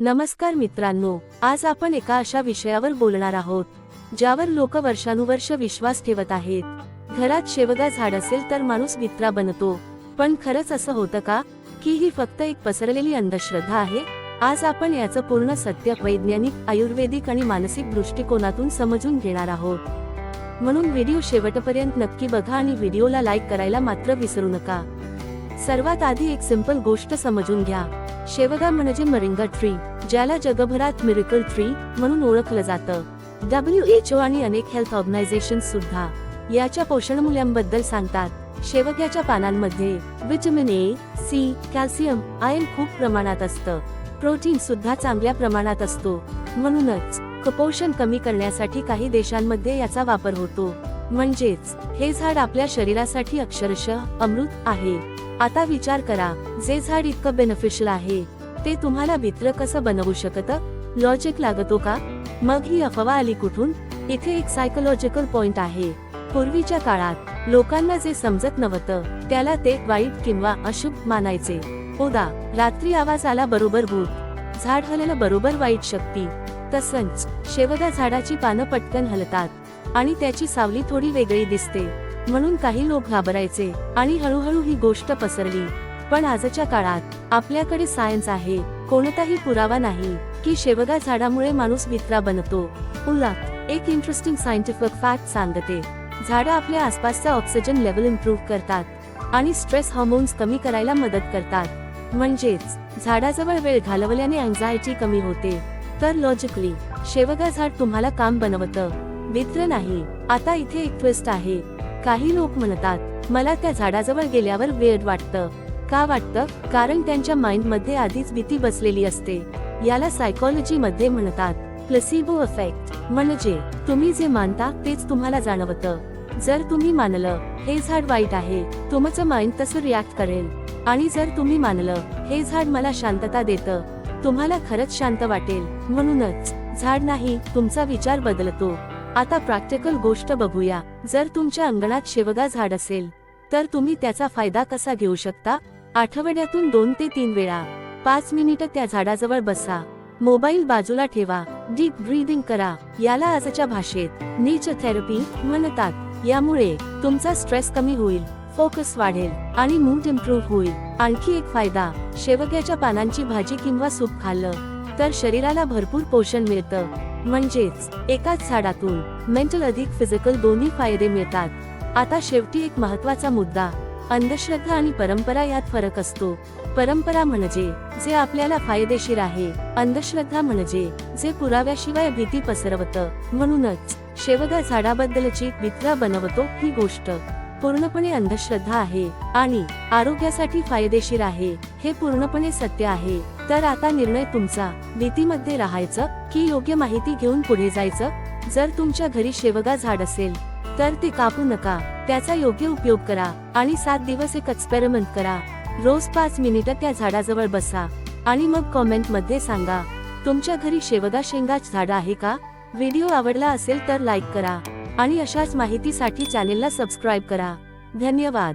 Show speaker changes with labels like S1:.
S1: नमस्कार मित्रांनो, आज आपण एका अशा विषयावर बोलणार आहोत ज्यावर लोक वर्षानुवर्ष विश्वास ठेवत आहेत। घरात शेवगा झाड असेल तर माणूस मित्र बनतो, पण खरंच असं होतं का, की ही फक्त एक पसरलेली अंधश्रद्धा आहे? आज आपण याचं पूर्ण सत्य वैज्ञानिक, आयुर्वेदिक आणि मानसिक दृष्टिकोनातून समजून घेणार आहोत। म्हणून व्हिडिओ शेवटपर्यंत नक्की बघा आणि व्हिडिओला लाईक करायला मात्र विसरू नका। सर्वात आधी एक सिंपल गोष्ट समजून घ्या। शेवगा म्हणजे मोरिंगा ट्री, ज्याला जगभरात मिरेकल ट्री म्हणून ओळखलं जातं। WHO आणि अनेक हेल्थ ऑर्गनायझेशन्स सुद्धा याच्या पोषण मूल्यांबद्दल सांगतात। शेवग्याच्या पानांमध्ये vitamin A, C, calcium, iron खूप प्रमाणात असतं। प्रोटीन सुद्धा चांगल्या प्रमाणात असतो। म्हणूनच कुपोषण कमी करण्यासाठी काही देशांमध्ये याचा वापर होतो। म्हणजेच हे झाड आपल्या शरीरासाठी अक्षरशः अमृत आहे। आता विचार करा, जे झाड इतकं बेनिफिशियल आहे ते तुम्हाला मित्र कसं बनवू शकतं? लॉजिक लागतो का? मग ही अफवा आली कुठून? इथे एक सायकोलॉजिकल पॉइंट आहे। पूर्वीच्या काळात लोकांना जे समजत नव्हतं त्याला ते वाईट किंवा अशुभ मानायचे। उदा, रात्री आवाज आला बरोबर भूत, झाड हललं बरोबर वाईट शक्ती। तसंच शेवगा झाडाची पानं पटकन हलतात आणि त्याची सावली थोडी वेगळी दिसते, म्हणून काही लोक घाबरायचे आणि हळूहळू ही गोष्ट पसरली। पण आजच्या काळात आपल्याकडे सायन्स आहे, कोणताही पुरावा नाही की शेवगा झाडामुळे माणूस मित्र बनतो। उलट एक इंटरेस्टिंग सायंटिफिक फॅक्ट सांगते, झाडं आपल्या आसपासचा ऑक्सिजन लेवल इम्प्रूव्ह करतात आणि स्ट्रेस हार्मोन्स कमी करायला मदत करतात। म्हणजेच झाडाजवळ वेळ घालवल्याने अँक्झायटी कमी होते। तर लॉजिकली शेवगा झाड तुम्हाला काम बनवतं, मित्र नाही। आता इथे एक ट्विस्ट आहे। काही लोक म्हणतात, मला त्या झाडाजवळ गेल्यावर वेड वाटतं। का वाटतं? कारण त्यांच्या माइंड मध्ये आधीच भीती बसलेली असते। याला सायकोलॉजी मध्ये म्हणतात प्लेसिबो इफेक्ट। म्हणजे तुम्ही जे मानता तेच तुम्हाला जाणवतं। जर तुम्ही मानलं हे झाड वाईट आहे, तुमचं माइंड तसं रिॲक्ट करेल। आणि जर तुम्ही मानलं हे झाड मला शांतता देतं, तुम्हाला खरंच शांत वाटेल। म्हणूनच झाड नाही, तुमचा विचार बदलतो। आता प्रॅक्टिकल गोष्ट बघूया। जर तुमच्या अंगणात शेवगा झाड असेल तर तुम्ही त्याचा फायदा कसा घेऊ शकता? आठवड्यातून 2 ते 3 वेळा 5 मिनिटं त्या झाडाजवळ बसा, मोबाईल बाजूला ठेवा, डीप ब्रीदिंग करा। याला आजच्या भाषेत नेचर थेरपी म्हणतात। यामुळे तुमचा स्ट्रेस कमी होईल, फोकस वाढेल आणि मूड इम्प्रूव्ह होईल। आणखी एक फायदा, शेवग्याच्या पानांची भाजी किंवा सूप खाल्लं तर शरीराला भरपूर पोषण मिळतं। म्हणजेच एकाच झाडातून मेंटल अधिक फिजिकल दोन्ही फायदे मिळतात। आता शेवटी एक महत्त्वाचा मुद्दा, अंधश्रद्धा आणि परंपरा यात फरक असतो। परंपरा म्हणजे जे आपल्याला फायदेशीर आहे, अंधश्रद्धा म्हणजे जे पुराव्याशिवाय भीती पसरवतं। म्हणूनच शेवगा झाडाबद्दलची मित्र बनवतो ही गोष्ट पूर्णपणे अंधश्रद्धा आहे आणि आरोग्यासाठी फायदेशीर आहे, हे पूर्णपणे सत्य आहे। तर आता निर्णय तुमचा, भीतीमध्ये राहायचं की योग्य माहिती घेऊन पुढे जायचं? जर तुमच्या घरी शेवगा झाड असेल तर ते कापू नका, त्याचा योग्य उपयोग करा आणि 7 दिवस एक एक्सपेरिमेंट करा। रोज 5 मिनिटं त्या झाडाजवळ बसा आणि मग कॉमेंट मध्ये सांगा, तुमच्या घरी शेवगा शेंगाच झाड आहे का? व्हिडिओ आवडला असेल तर लाईक करा आणि अशाच माहितीसाठी चॅनेलला सबस्क्राईब करा। धन्यवाद।